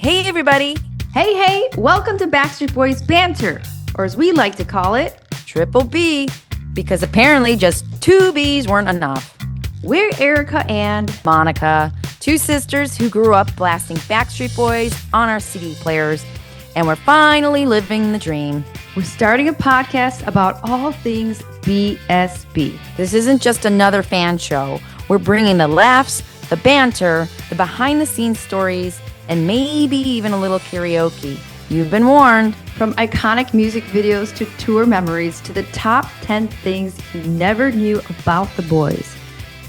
Hey, everybody. Hey, welcome to Backstreet Boys Banter, or as we like to call it, Triple B, because apparently just two Bs weren't enough. We're Erika and Monika, two sisters who grew up blasting Backstreet Boys on our CD players, and we're finally living the dream. We're starting a podcast about all things BSB. This isn't just another fan show. We're bringing the laughs, the banter, the behind-the-scenes stories, and maybe even a little karaoke. You've been warned. From iconic music videos to tour memories to the top 10 things you never knew about the boys.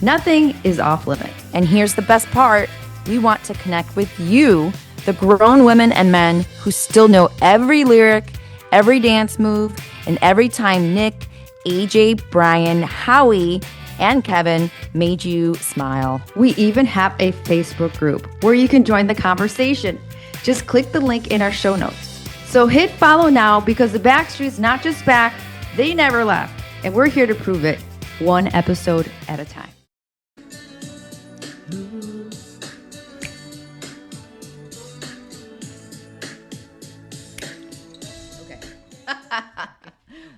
Nothing is off limits. And here's the best part. We want to connect with you, the grown women and men who still know every lyric, every dance move, and every time Nick, AJ, Brian, Howie, and Kevin made you smile. We even have a Facebook group where you can join the conversation. Just click the link in our show notes. So hit follow now because the Backstreet's not just back, they never left. And we're here to prove it, one episode at a time. Okay.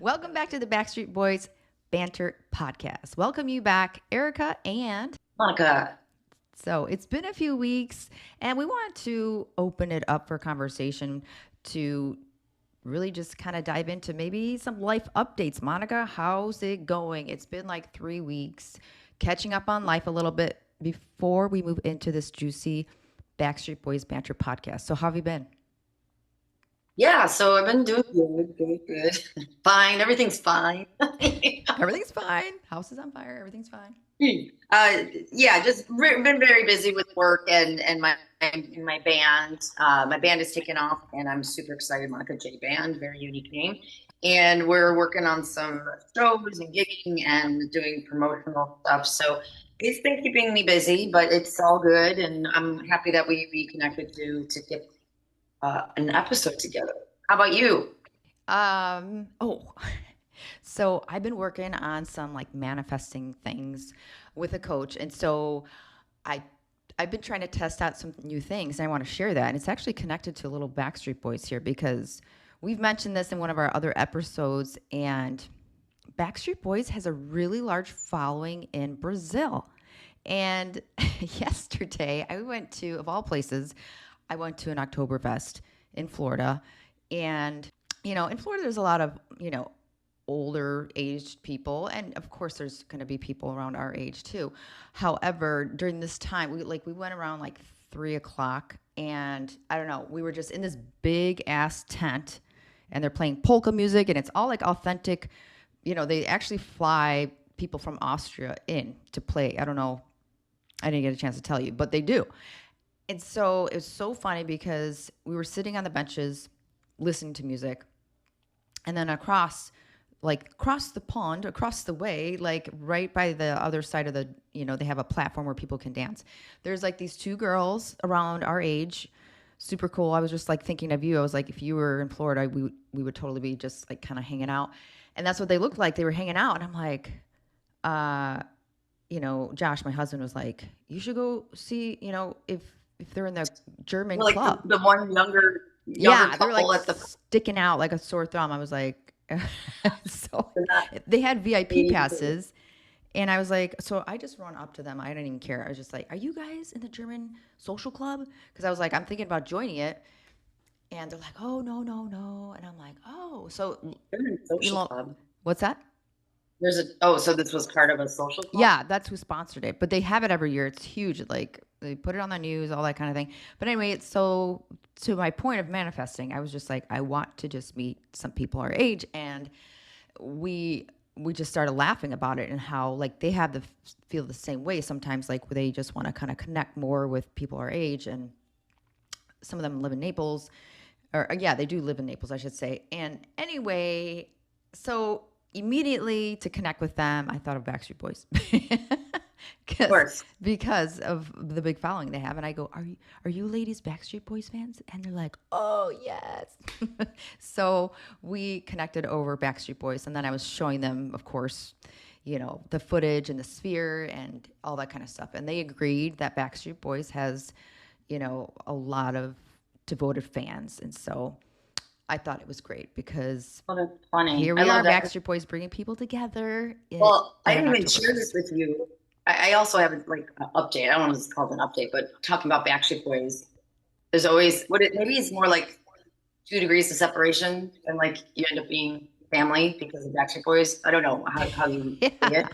Welcome back to the Backstreet Boys Banter podcast. Welcome you back, Erika and Monika. So it's been a few weeks and we want to open it up for conversation to really just kind of dive into maybe some life updates. Monika, how's it going? It's been like 3 weeks, catching up on life a little bit before we move into this juicy Backstreet Boys Banter podcast. So how have you been? Yeah, so I've been doing good. Fine, everything's fine. Everything's fine. House is on fire. Everything's fine. Yeah, just been very busy with work and my band. My band is taking off, and I'm super excited. Monika J Band, very unique name, and we're working on some shows and gigging and doing promotional stuff. So it's been keeping me busy, but it's all good, and I'm happy that we reconnected to get an episode together. How about you? So I've been working on some like manifesting things with a coach. And so I've been trying to test out some new things and I want to share that. And it's actually connected to a little Backstreet Boys here because we've mentioned this in one of our other episodes, and Backstreet Boys has a really large following in Brazil. And yesterday I went to, of all places, I went to an Oktoberfest in Florida. And, in Florida, there's a lot of, older aged people. And of course, there's going to be people around our age too. However, during this time, we went around like 3:00 and I don't know, we were just in this big ass tent and they're playing polka music and it's all like authentic. They actually fly people from Austria in to play. I don't know. I didn't get a chance to tell you, but they do. And so it was so funny because we were sitting on the benches listening to music. And then across the pond, across the way, like right by the other side of the, they have a platform where people can dance. There's like these two girls around our age, super cool. I was just like thinking of you. I was like, if you were in Florida, we would totally be just like kind of hanging out. And that's what they looked like. They were hanging out. And I'm like, Josh, my husband, was like, you should go see, if they're in the German like club. The one younger they're like at the sticking out like a sore thumb. I was like, so they had VIP passes. And I was like, so I just run up to them. I didn't even care. I was just like, are you guys in the German social club? Because I was like, I'm thinking about joining it. And they're like, oh, no. And I'm like, oh, so German social club. What's that? So this was part of a social club? Yeah, that's who sponsored it. But they have it every year. It's huge. Like they put it on the news, all that kind of thing. But anyway, it's so to my point of manifesting, I was just like, I want to just meet some people our age. And we just started laughing about it and how like they feel the same way sometimes, like they just want to kind of connect more with people our age. And some of them live in Naples, they do live in Naples, I should say. And anyway, so immediately to connect with them, I thought of Backstreet Boys. Of course. Because of the big following they have. And I go, are you ladies Backstreet Boys fans? And they're like, oh, yes. So we connected over Backstreet Boys. And then I was showing them, of course, the footage and the sphere and all that kind of stuff. And they agreed that Backstreet Boys has, a lot of devoted fans. And so I thought it was great because Oh, that's funny. here I we are, love that. Backstreet Boys bringing people together. Well, I in didn't even October. share this with you. I also have like an update. I don't know if it's called an update, but talking about Backstreet Boys, there's always maybe it's more like 2 degrees of separation, and like you end up being family because of Backstreet Boys. I don't know how you see it,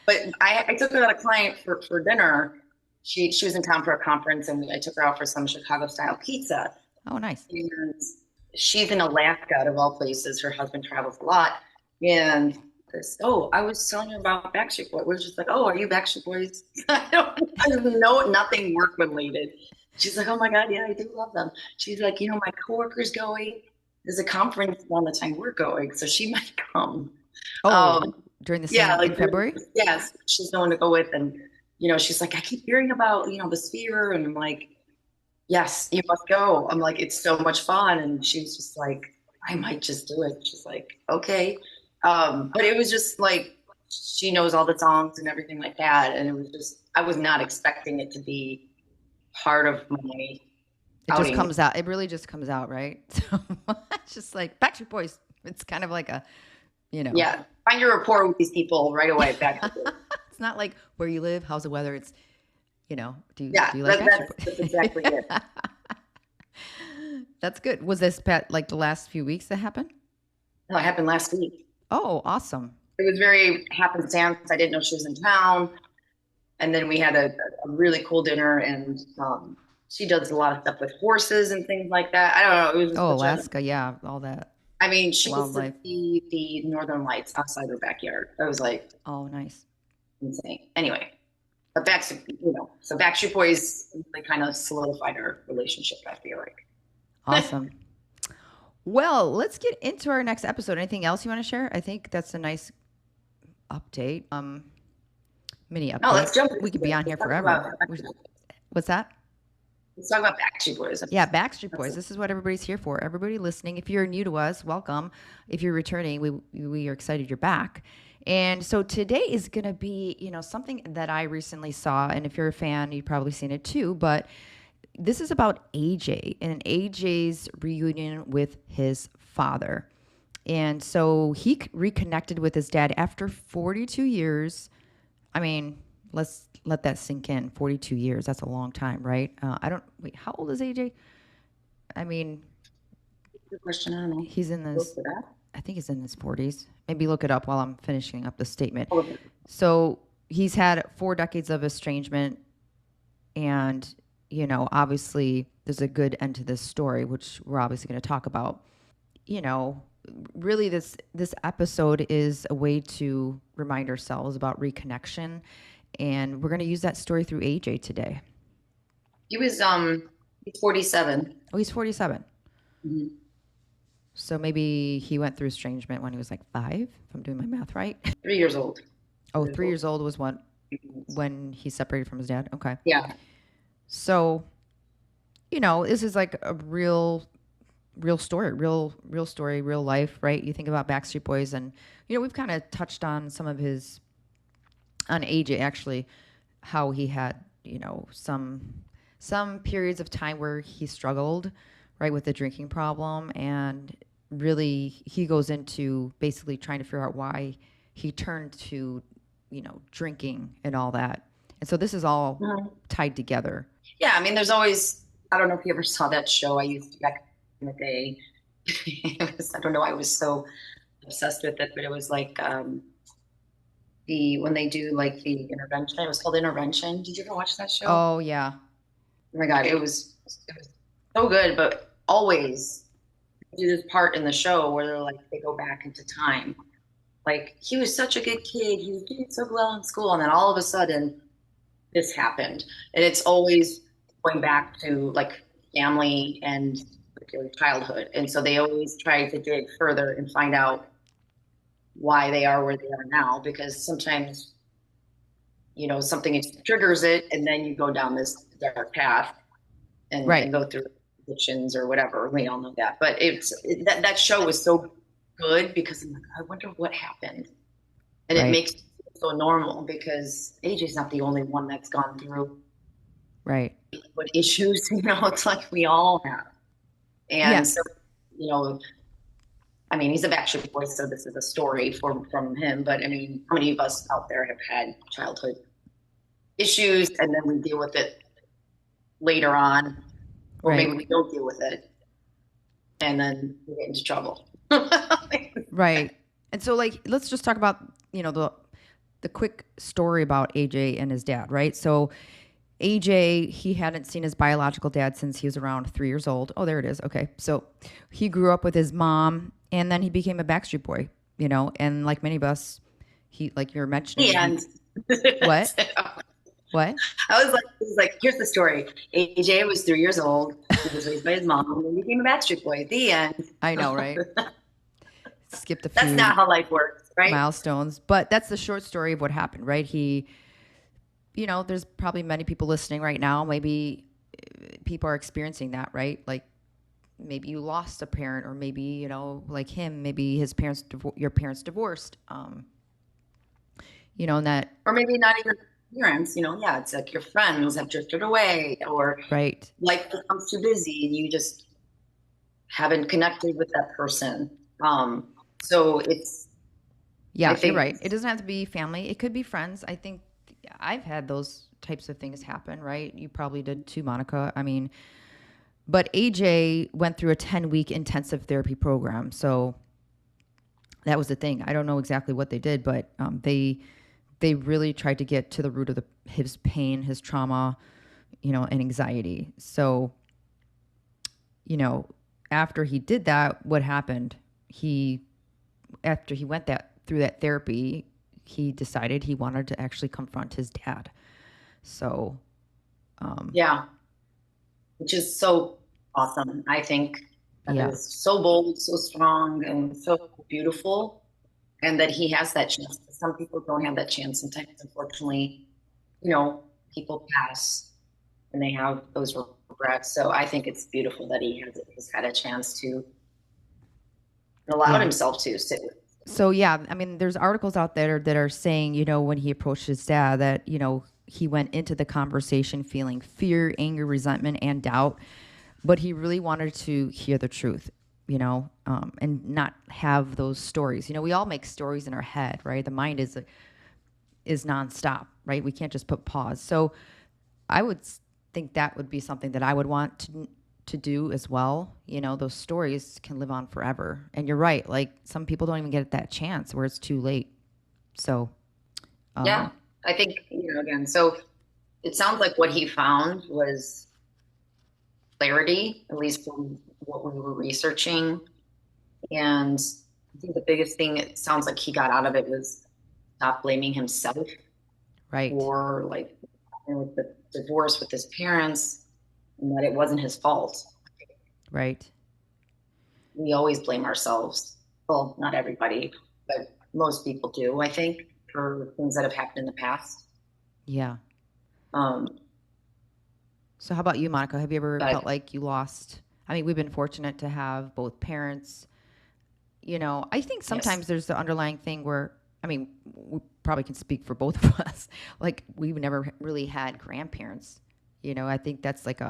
but I took a client for dinner. She was in town for a conference, and I took her out for some Chicago style pizza. Oh, nice. And she's in Alaska, out of all places. Her husband travels a lot, and I was telling her about Backstreet Boys. We're just like, oh, are you Backstreet Boys? I don't know, nothing work related. She's like, oh my God, yeah, I do love them. She's like, my coworker's going. There's a conference around the time we're going, so she might come. Oh, during the same in February? Yes, she's going to go with, and she's like, I keep hearing about the Sphere, and I'm like, yes, you must go. I'm like, it's so much fun, and she was just like, I might just do it. She's like, okay, but it was just like she knows all the songs and everything like that, and it was just I was not expecting it to be part of my outing. Just comes out. It really just comes out, right? So it's just like Backstreet Boys. It's kind of like a, Yeah, find your rapport with these people right away. It's not like where you live, how's the weather. It's, do you like that's exactly it. That's good. Was this like the last few weeks that happened? No, it happened last week. Oh, awesome. It was very happenstance. I didn't know she was in town. And then we had a really cool dinner, and she does a lot of stuff with horses and things like that. I don't know. It was Alaska, yeah, all that. I mean, she was to see the Northern Lights outside her backyard. I was like, oh, nice, insane. Anyway, but Backstreet Boys really kind of solidified our relationship, I feel like. Awesome. Well, let's get into our next episode. Anything else you want to share? I think that's a nice update. Mini update. No, let's jump. We could be on here forever. What's that? Let's talk about Backstreet Boys. Yeah, Backstreet Boys. This is what everybody's here for. Everybody listening. If you're new to us, welcome. If you're returning, we are excited you're back. And so today is going to be, something that I recently saw. And if you're a fan, you've probably seen it too. But this is about AJ and AJ's reunion with his father. And so he reconnected with his dad after 42 years. I mean, let's let that sink in. 42 years. That's a long time, right? How old is AJ? I mean, good question. I don't know. He's in this, I think he's in his 40s. Maybe look it up while I'm finishing up the statement. Okay. So he's had 4 decades of estrangement, and, obviously there's a good end to this story, which we're obviously going to talk about. Really this episode is a way to remind ourselves about reconnection, and we're going to use that story through AJ today. He was he's 47. Oh, he's 47. Mm-hmm. So maybe he went through estrangement when he was like 5, if I'm doing my math right. 3 years old. Oh, 3 years old was when he separated from his dad. Okay. Yeah. So, this is like a real story, real story, real life, right? You think about Backstreet Boys, and we've kind of touched on some of on AJ actually, how he had some periods of time where he struggled, right, with the drinking problem, and really he goes into basically trying to figure out why he turned to drinking and all that, and so this is all tied together. Yeah, I mean, there's always, I don't know if you ever saw that show I used to back in the day. I don't know, I was so obsessed with it, but it was like when they do like the intervention, it was called Intervention. Did you ever watch that show? Oh yeah. Oh my God, it was so good, but always do this part in the show where they go back into time. Like, he was such a good kid, he was doing so well in school, and then all of a sudden this happened. And it's always going back to like family and your childhood. And so they always try to dig further and find out why they are where they are now, because sometimes something triggers it, and then you go down this dark path and go through addictions or whatever. We all know that, but that show was so good because I'm like, I wonder what happened, and it makes it so normal because AJ's not the only one that's gone through what issues. It's like we all have. And so, you know, I mean, he's a Backstreet Boy, so this is a story from him. But I mean, how many of us out there have had childhood issues and then we deal with it later on, or Right. maybe we don't deal with it, and then we get into trouble. Right. And so, like, let's just talk about, you know, the quick story about AJ and his dad, right? So AJ, he hadn't seen his biological dad since he was around 3 years old. Oh, there it is. Okay. So he grew up with his mom, and then he became a Backstreet Boy, you know, and like many of us, he, like you're mentioning. And What? What? I was like, here's the story. AJ was 3 years old. He was raised by his mom and then became a Backstreet Boy. The end. I know, right? Skipped a few That's not how life works, right? milestones, but that's the short story of what happened, right? He, you know, there's probably many people listening right now. Maybe people are experiencing that, right? Like maybe you lost a parent, or maybe, you know, like him, maybe his parents, your parents divorced, you know, and that, Or maybe not even parents, you know, yeah, it's like your friends have drifted away, or right. life becomes too busy and you just haven't connected with that person. So it's, Yeah, I think, you're right. It doesn't have to be family. It could be friends. I think I've had those types of things happen, right? You probably did too, Monica. I mean, but AJ went through a 10-week intensive therapy program. So that was the thing. I don't know exactly what they did, but they really tried to get to the root of his pain, his trauma, you know, and anxiety. So, you know, after he did that, what happened? After he went through that therapy, he decided he wanted to actually confront his dad. So, yeah, which is so awesome. I think that yeah, is so bold, so strong, and so beautiful, and that he has that chance. Some people don't have that chance. Sometimes, unfortunately, you know, people pass and they have those regrets. So I think it's beautiful that he's had a chance to allow yeah. himself to sit with. So yeah, I mean, there's articles out there that are saying, you know, when he approached his dad, that, you know, he went into the conversation feeling fear, anger, resentment, and doubt, but he really wanted to hear the truth, you know, and not have those stories. You know, we all make stories in our head, right? The mind is nonstop, right? We can't just put pause. So I would think that would be something that I would want to do as well. You know, those stories can live on forever. And you're right. Like some people don't even get that chance where it's too late. So, Yeah, I think, you know, again, so it sounds like what he found was clarity, at least from what we were researching. And I think the biggest thing it sounds like he got out of it was stop blaming himself right. for like, you know, the divorce with his parents, and that it wasn't his fault. Right. We always blame ourselves. Well, not everybody, but most people do, I think, for things that have happened in the past. Yeah. Um, So how about you, Monica? Have you ever but felt like you lost? I mean, we've been fortunate to have both parents. You know, I think sometimes yes, there's the underlying thing where, I mean, we probably can speak for both of us. Like we've never really had grandparents. You know, I think that's like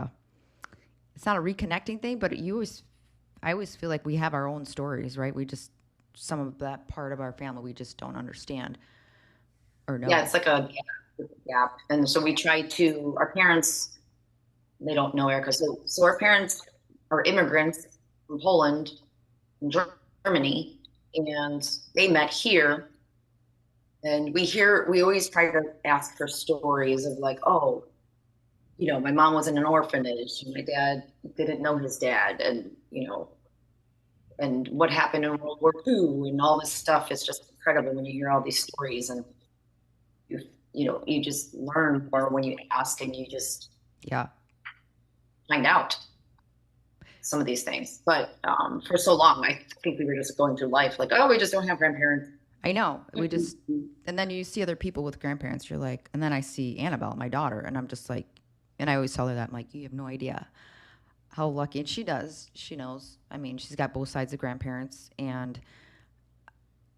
it's not a reconnecting thing, but I always feel like we have our own stories, right? We just, some of that part of our family, we just don't understand or yeah, know. it's like a gap. And so we try to, our parents, they don't know Erica. So our parents are immigrants from Poland and Germany, and they met here. And we always try to ask for stories of like, oh, you know, my mom was in an orphanage, and my dad didn't know his dad, and, you know, and what happened in World War II and all this stuff is just incredible when you hear all these stories, and you, you know, you just learn more when you ask and you just Yeah. find out some of these things. But for so long, I think we were just going through life like, oh, we just don't have grandparents. I know. And then you see other people with grandparents. You're like, and then I see Annabelle, my daughter, and I'm just like, and I always tell her that, I'm like, you have no idea how lucky. And she does. She knows. I mean, she's got both sides of grandparents.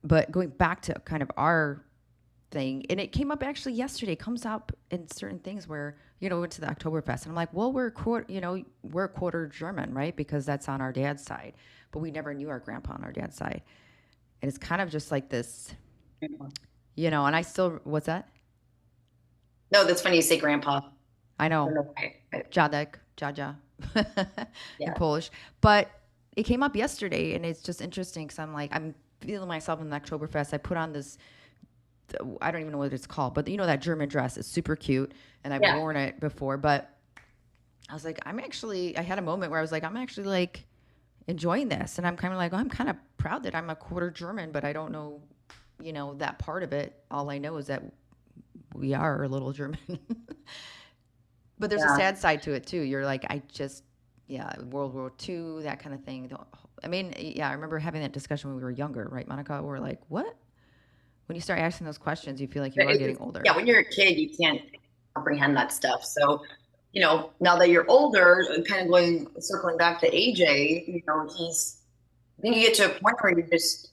But going back to kind of our thing, and it came up actually yesterday. It comes up in certain things where, went to the Oktoberfest, and I'm like, well, we're a quarter German, right? Because that's on our dad's side, but we never knew our grandpa on our dad's side, and it's kind of just like this, and I still, what's that? No, that's funny you say grandpa. I know. Dziadek, Jaja, in Polish. But it came up yesterday, and it's just interesting because I'm feeling myself in the Oktoberfest. I put on this, I don't even know what it's called, but that German dress is super cute, and I've worn it before. But I was like, I had a moment where I was like, I'm actually like enjoying this, and I'm kind of like, I'm kind of proud that I'm a quarter German, but I don't know, that part of it. All I know is that we are a little German. But there's a sad side to it too. You're like, World War II, that kind of thing. I mean, I remember having that discussion when we were younger, right, Monica? We're like, what? When you start asking those questions, you feel like you are getting older. Yeah, when you're a kid, you can't comprehend that stuff. So, now that you're older, kind of circling back to AJ, I think you get to a point where you just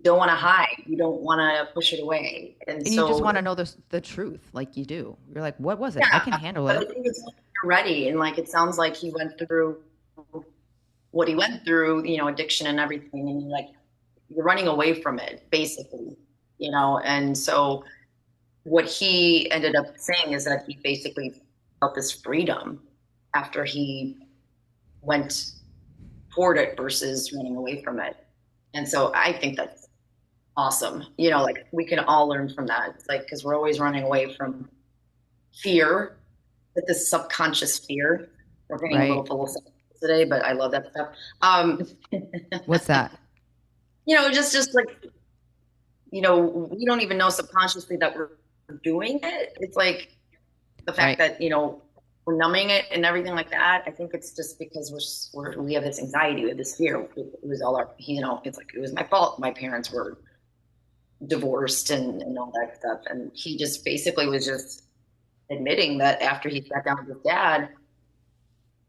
don't want to hide. You don't want to push it away. And so, you just want to know the truth, like you do. You're like, what was it? I can handle it. I think it's you're ready. And like, it sounds like he went through what he went through, addiction and everything. And you're running away from it, basically, And so what he ended up saying is that he basically felt this freedom after he went toward it versus running away from it. And so I think that's awesome. We can all learn from that. It's like, because we're always running away from fear, but this subconscious fear. We're getting a little philosophical today, but I love that stuff. What's that? Just like, we don't even know subconsciously that we're doing it. It's like the fact that, we're numbing it and everything like that. I think it's just because we have this anxiety, we have this fear. It was all our, it's like, it was my fault. My parents were divorced and all that stuff. And he just basically was just admitting that after he sat down with his dad.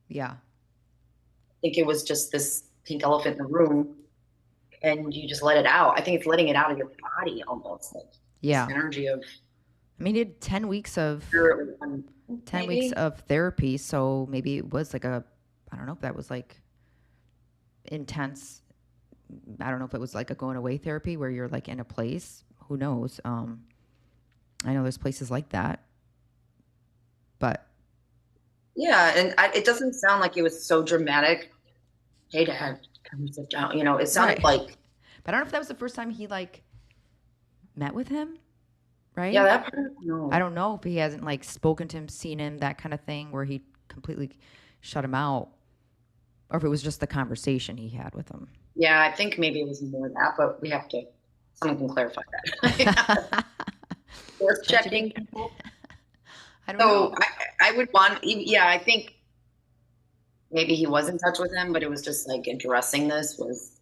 Yeah. I think it was just this pink elephant in the room, and you just let it out. I think it's letting it out of your body almost. Like this energy of. I mean, he had 10 weeks of therapy. So maybe it was like I don't know if that was like intense. I don't know if it was like a going away therapy where you're like in a place. Who knows? I know there's places like that, but. Yeah, and it doesn't sound like it was so dramatic. Hey, Dad, come sit down. It sounded like. But I don't know if that was the first time he like met with him, right? Yeah, that part. No. I don't know if he hasn't like spoken to him, seen him, that kind of thing, where he completely shut him out, or if it was just the conversation he had with him. Yeah, I think maybe it was more of that, but someone can clarify that. Worth checking. I don't know. I would want, I think maybe he was in touch with him, but it was just like addressing this was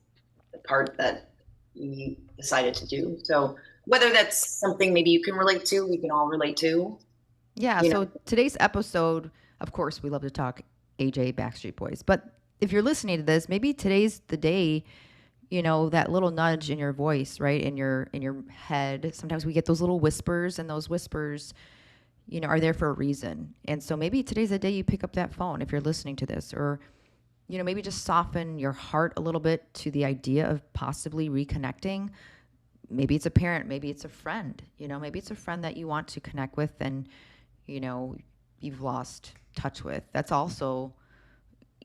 the part that he decided to do. So whether that's something maybe you can relate to, we can all relate to. Yeah. So today's episode, of course, we love to talk AJ Backstreet Boys, but if you're listening to this, maybe today's the day, that little nudge in your voice, right? In your head. Sometimes we get those little whispers, and those whispers, are there for a reason. And so maybe today's the day you pick up that phone if you're listening to this, or, maybe just soften your heart a little bit to the idea of possibly reconnecting. Maybe it's a parent, maybe it's a friend, maybe it's a friend that you want to connect with and, you've lost touch with. That's also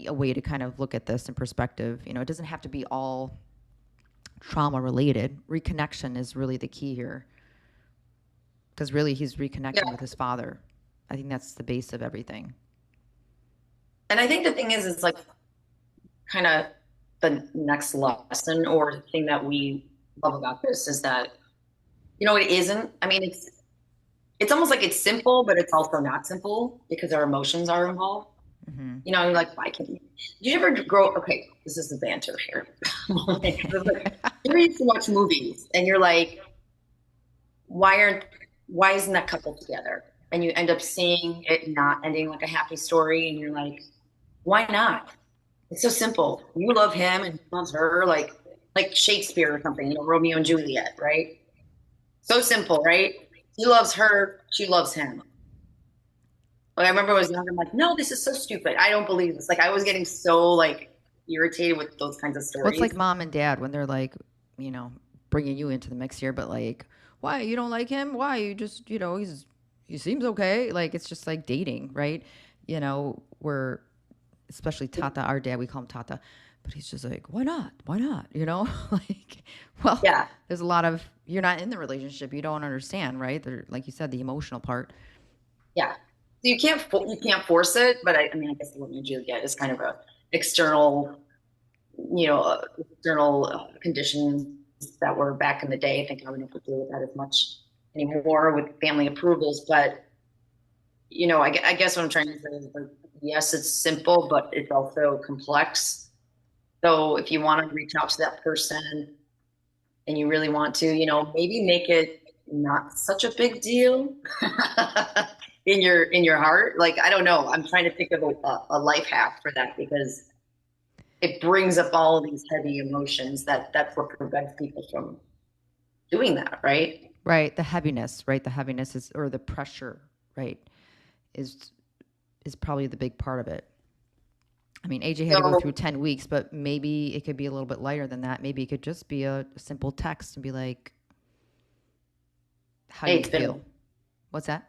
a way to kind of look at this in perspective. It doesn't have to be all trauma related. Reconnection is really the key here. Because really, he's reconnecting with his father. I think that's the base of everything. And I think the thing is like kind of the next lesson or the thing that we love about this is that, it isn't. I mean, it's almost like it's simple, but it's also not simple because our emotions are involved. Mm-hmm. You're like, why can't you? Did you ever grow? Okay, this is the banter here. You used to watch movies, and you're like, why isn't that couple together? And you end up seeing it not ending like a happy story, and you're like, why not? It's so simple. You love him and he loves her, like Shakespeare or something, Romeo and Juliet, right? So simple, right? He loves her, she loves him. Like I remember when I was younger, I'm like, no, this is so stupid. I don't believe this. Like I was getting so like irritated with those kinds of Well, it's like stories. mom and dad when they're like, bringing you into the mix here, but like, why you don't like him? Why you just, he seems okay. Like it's just like dating, right? We're especially Tata, our dad, we call him Tata, but he's just like, why not? Why not? Like, well, Yeah. there's a lot of you're not in the relationship, you don't understand, right? There, like you said, the emotional part. Yeah. So you can't force it, but I mean, I guess what you do get is kind of a external, external conditions that were back in the day. I think I wouldn't have to deal with that as much anymore with family approvals. But I guess what I'm trying to say is like, yes, it's simple, but it's also complex. So if you want to reach out to that person and you really want to, maybe make it not such a big deal in your heart. Like, I don't know. I'm trying to think of a life hack for that because it brings up all of these heavy emotions that's what prevents people from doing that, right? Right. The heaviness, right? The heaviness is, or the pressure, right? Is is probably the big part of it. I mean, AJ had to go So, through 10 weeks, but maybe it could be a little bit lighter than that. Maybe it could just be a simple text and be like, how hey, you it's been, feel. What's that?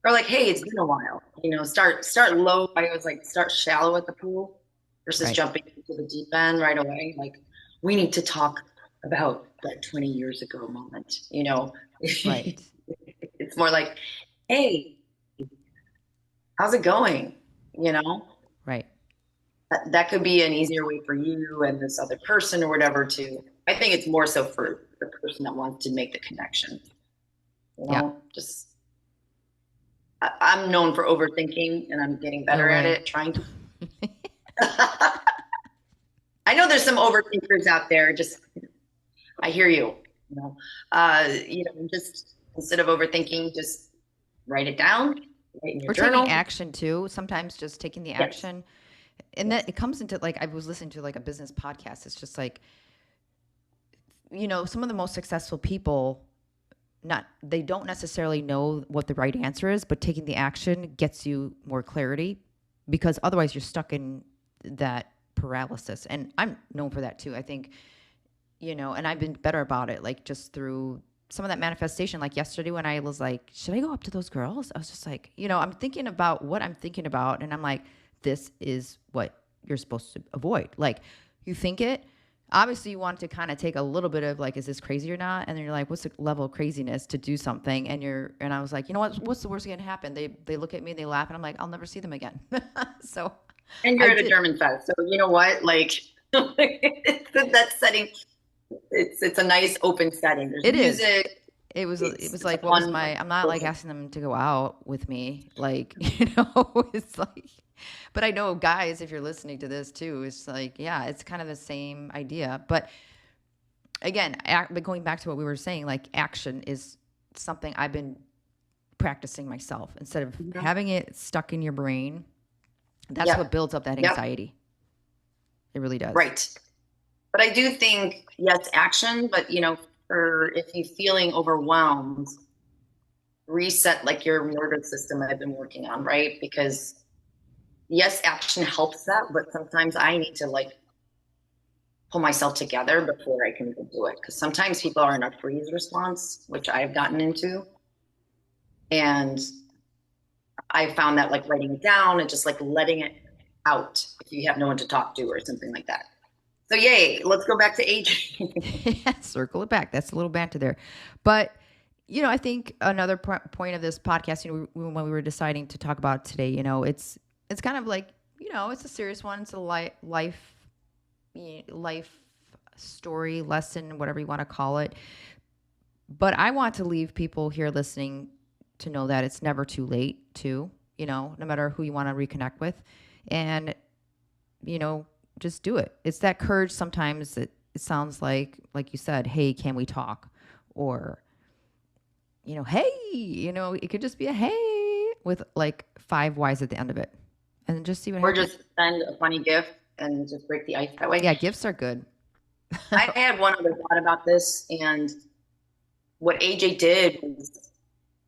or like, hey, it's been a while. Start low. I was like, start shallow at the pool versus Right. jumping into the deep end right away. Like, we need to talk about that 20 years ago moment. Right. It's more like, hey, how's it going? You know, Right. that could be an easier way for you and this other person or whatever to. I think it's more so for the person that wants to make the connection. Yeah. Just I'm known for overthinking, and I'm getting No better at way. it. Trying to. I know there's some overthinkers out there. Just I hear you. Just instead of overthinking, just write it down, write in your Or taking journal. action too. Sometimes just taking the Yes. action. And Yes. that it comes into like, I was listening to like a business podcast. It's just like, some of the most successful people, not they don't necessarily know what the right answer is, but taking the action gets you more clarity because otherwise you're stuck in that paralysis. And I'm known for that too. I think, and I've been better about it, like just through some of that manifestation. Like yesterday when I was like, should I go up to those girls? I was just like, I'm thinking about what I'm thinking about. And I'm like, this is what you're supposed to avoid. Like you think it, obviously you want to kind of take a little bit of like, is this crazy or not? And then you're like, what's the level of craziness to do something? And I was like, what's the worst going to happen? They look at me, they laugh, and I'm like, I'll never see them again. So And you're I at a did. German fest, so you know what? Like that setting, it's a nice open setting. There's It is. music. It was It's a like, what was fun. my, I'm not like asking them to go out with me. Like, it's like, but I know guys, if you're listening to this too, it's like, yeah, it's kind of the same idea. But again, but going back to what we were saying, like action is something I've been practicing myself instead of having it stuck in your brain. That's Yep. what builds up that Yep. anxiety. It really does. Right. But I do think yes, action. But for if you're feeling overwhelmed, reset like your nervous system. I've been working on right because yes, action helps that, but sometimes I need to like pull myself together before I can do it. Because sometimes people are in a freeze response, which I've gotten into. And I found that like writing it down and just like letting it out if you have no one to talk to or something like that. So yay, let's go back to AJ. Yeah, circle it back. That's a little banter there. But, I think another point of this podcast, when we were deciding to talk about today, it's kind of like, it's a serious one. It's a life story, lesson, whatever you want to call it. But I want to leave people here listening to know that it's never too late to, no matter who you want to reconnect with. And, just do it. It's that courage sometimes that it sounds like you said, hey, can we talk? Or, hey, it could just be a hey with like 5 Y's at the end of it. And just see what Or happens. just send a funny gift and just break the ice that way. Yeah, gifts are good. I had one other thought about this, and what AJ did was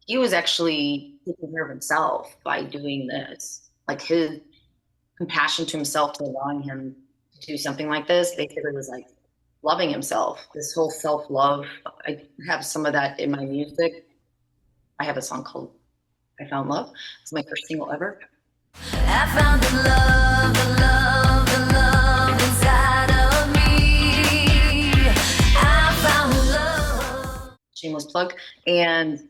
he was actually taking care of himself by doing this. Like his compassion to himself to allowing him to do something like this basically was like loving himself. This whole self-love. I have some of that in my music. I have a song called I Found Love. It's my first single ever. I found the love inside of me. I found love. Shameless plug. And,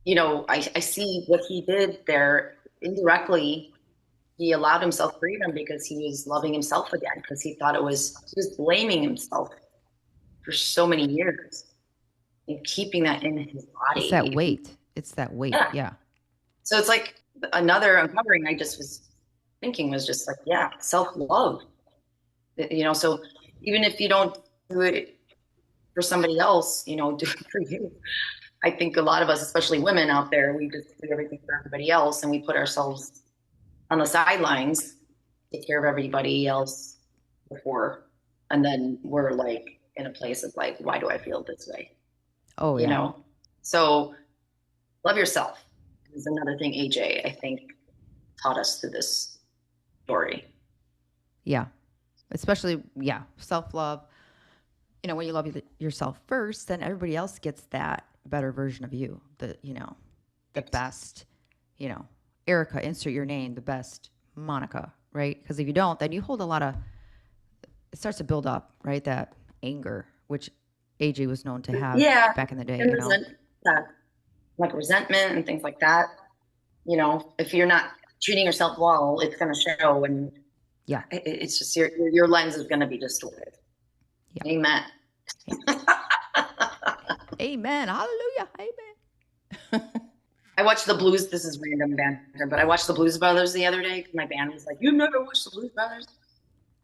you know, I see what he did there indirectly. He allowed himself freedom because he was loving himself again, because he thought he was blaming himself for so many years and keeping that in his body. It's that weight. It's that weight. Yeah. So it's like another uncovering I just was thinking was just like, yeah, self-love. You know, so even if you don't do it for somebody else, you know, do it for you. I think a lot of us, especially women out there, we just do everything for everybody else and we put ourselves on the sidelines, take care of everybody else before, and then we're like in a place of like, why do I feel this way? Oh, yeah. You know? So love yourself is another thing AJ, I think, taught us through this story. Yeah. Especially, yeah, self-love. You know, when you love yourself first, then everybody else gets that better version of you. The, you know, the best, you know, Erika, insert your name, the best Monika, right? Because if you don't, then you hold a lot of, it starts to build up, right? That anger, which AJ was known to have back in the day. And you know? that, like resentment and things like that. You know, if you're not treating yourself well, it's going to show. And yeah, it's just your lens is going to be distorted. Yeah. Amen. Amen. Hallelujah. Amen. I watched the Blues. This is random banter, but I watched the Blues Brothers the other day. My band was like, "You've never watched the Blues Brothers?"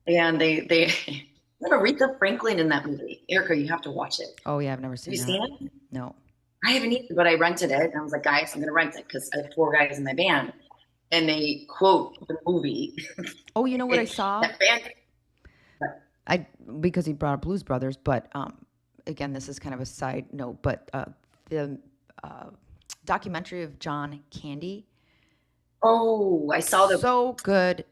And they have Aretha Franklin in that movie. Erika, you have to watch it. Oh yeah, I've never seen. Have you seen it? No. I haven't either, but I rented it, and I was like, "Guys, I'm going to rent it because I have 4 guys in my band." And they quote the movie. Oh, you know what I saw? That band. Because he brought up Blues Brothers, but again, this is kind of a side note, but the documentary of John Candy. Oh, I saw the so good,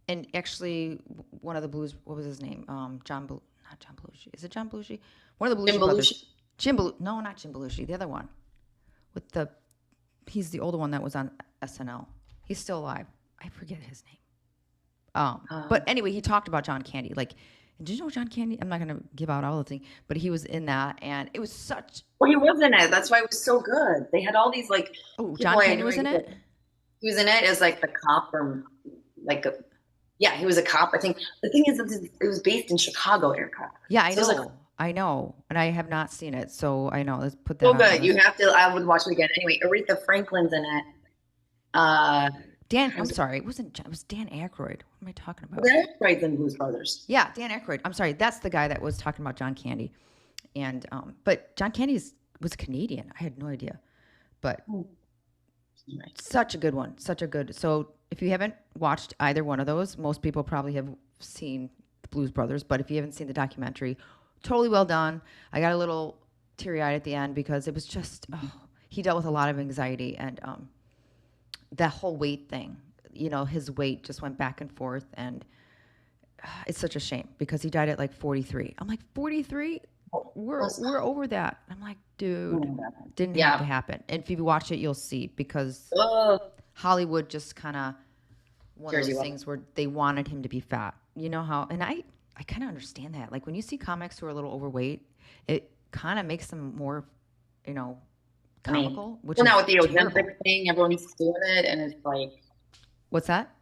and actually, one of the blues. What was his name? Not John Belushi. Is it John Belushi? One of the Belushi brothers. No, not Jim Belushi. The other one, with he's the older one that was on SNL. He's still alive. I forget his name. But anyway, he talked about John Candy. Like, did you know John Candy? I'm not going to give out all the things, but he was in that, and it was such. Well, he was in it. That's why it was so good. They had all these like. Oh, John Candy was in it. He was in it as like the cop from, like, yeah, he was a cop. I think the thing is, it was based in Chicago, Erika. Yeah, I know. I know, and I have not seen it, so I know. Let's put that. Oh, good. You have to. I would watch it again. Anyway, Aretha Franklin's in it. I'm sorry. It was Dan Aykroyd. What am I talking about? Dan Aykroyd's in Blues Brothers. Yeah, Dan Aykroyd. I'm sorry. That's the guy that was talking about John Candy. And, but John Candy was Canadian. I had no idea. But such a good one. So if you haven't watched either one of those, most people probably have seen the Blues Brothers. But if you haven't seen the documentary, totally well done. I got a little teary-eyed at the end because it was just, he dealt with a lot of anxiety and, that whole weight thing, you know, his weight just went back and forth, and it's such a shame because he died at like 43. I'm like, 43? We're over that. I'm like, dude, didn't have to happen. And if you watch it, you'll see because Hollywood just kind of one of those things where they wanted him to be fat. You know how? And I kind of understand that. Like when you see comics who are a little overweight, it kind of makes them more, you know, comical, which is now with the terrible. Ozempic thing, everyone's doing it, and it's like, what's that?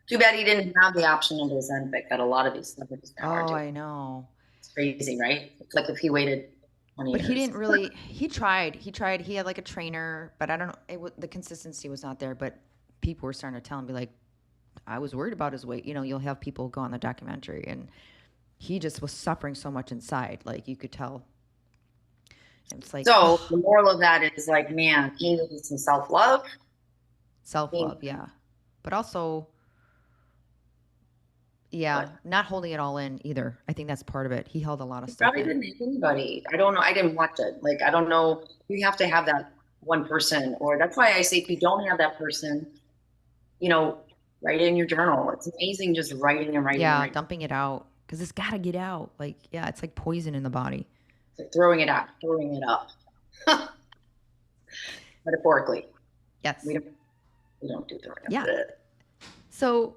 Too bad he didn't have the option of Ozempic that a lot of these celebrities now are doing. I know. It's crazy, right? It's like if he waited 20 years. But he didn't really. He tried. He had like a trainer, but I don't know. The consistency was not there. But people were starting to tell him, be like, I was worried about his weight. You know, you'll have people go on the documentary, and he just was suffering so much inside. Like you could tell. It's like, so the moral of that is like, man, he needs some self-love. Yeah. But also, Yeah, not holding it all in either. I think that's part of it. He held a lot of stuff Probably in. didn't hit anybody. I don't know. I didn't watch it. Like, I don't know. You have to have that one person, or that's why I say if you don't have that person, you know, write it in your journal. It's amazing just writing and writing and Yeah, writing. dumping it out because it's got to get out. Like, yeah, it's like poison in the body. It's like throwing it out, throwing it up. Metaphorically. Yes. We don't do throwing up. Yeah. So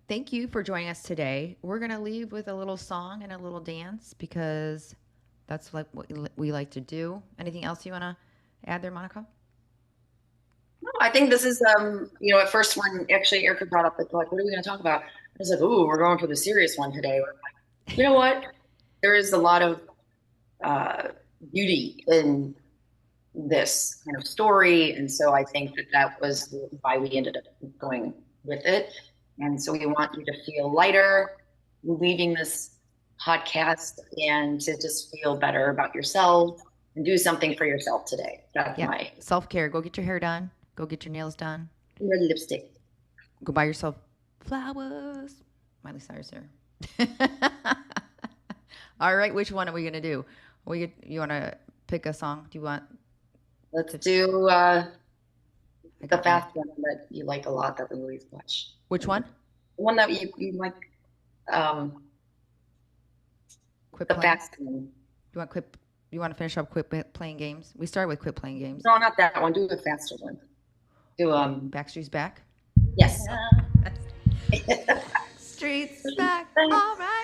thank you for joining us today. We're going to leave with a little song and a little dance because that's like what we like to do. Anything else you want to add there, Monica? No, I think this is, at first when actually Erika brought up, like, what are we going to talk about? I was like, ooh, we're going for the serious one today. We're like, you know what? There is a lot of beauty in this kind of story. And so I think that was why we ended up going with it. And so we want you to feel lighter leaving this podcast and to just feel better about yourself and do something for yourself today. That's my self-care. Go get your hair done. Go get your nails done. red lipstick. Go buy yourself flowers. Miley Cyrus here. All right, which one are we gonna do? You want to pick a song? Do you want? Let's do the fast one that you like a lot that we always watch. Which one? The one that you like. Quit The playing. fast one. You want to finish up? Quit playing games. We started with quit playing games. No, not that one. Do the faster one. Do Backstreet's back. yes. Streets back. All right.